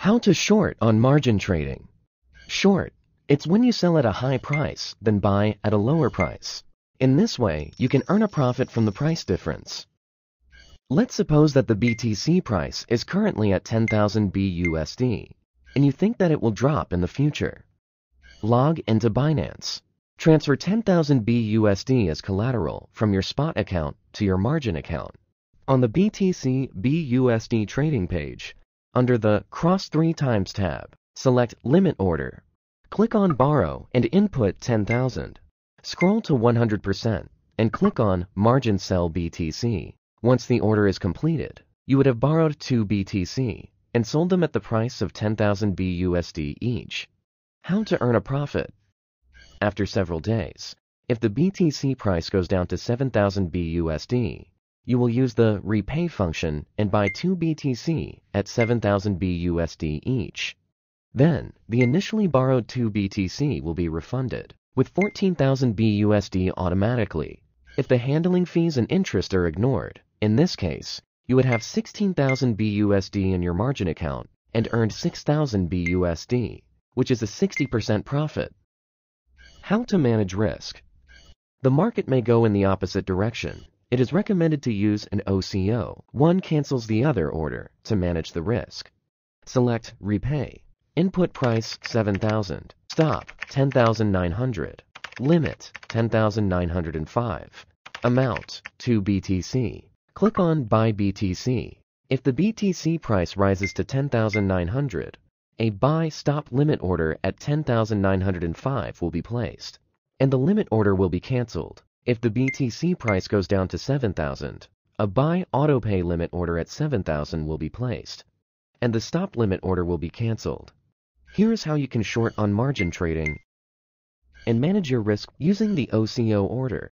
How to short on margin trading. Short. It's when you sell at a high price, then buy at a lower price. In this way, you can earn a profit from the price difference. Let's suppose that the BTC price is currently at 10,000 BUSD, and you think that it will drop in the future. Log into Binance. Transfer 10,000 BUSD as collateral from your spot account to your margin account. On the BTC BUSD trading page, under the Cross 3 times tab, select Limit Order. Click on Borrow and input 10,000. Scroll to 100% and click on Margin Sell BTC. Once the order is completed, you would have borrowed 2 BTC and sold them at the price of 10,000 BUSD each. How to earn a profit? After several days, if the BTC price goes down to 7,000 BUSD, you will use the Repay function and buy 2 BTC at 7,000 BUSD each. Then, the initially borrowed 2 BTC will be refunded with 14,000 BUSD automatically. If the handling fees and interest are ignored, in this case, you would have 16,000 BUSD in your margin account and earned 6,000 BUSD, which is a 60% profit. How to manage risk. The market may go in the opposite direction. It is recommended to use an OCO. One cancels the other order to manage the risk. Select Repay. Input price 7,000. Stop 10,900. Limit 10,905. Amount 2 BTC. Click on Buy BTC. If the BTC price rises to 10,900, a buy stop limit order at 10,905 will be placed, and the limit order will be canceled. If the BTC price goes down to 7,000, a buy autopay limit order at 7,000 will be placed, and the stop limit order will be canceled. Here is how you can short on margin trading and manage your risk using the OCO order.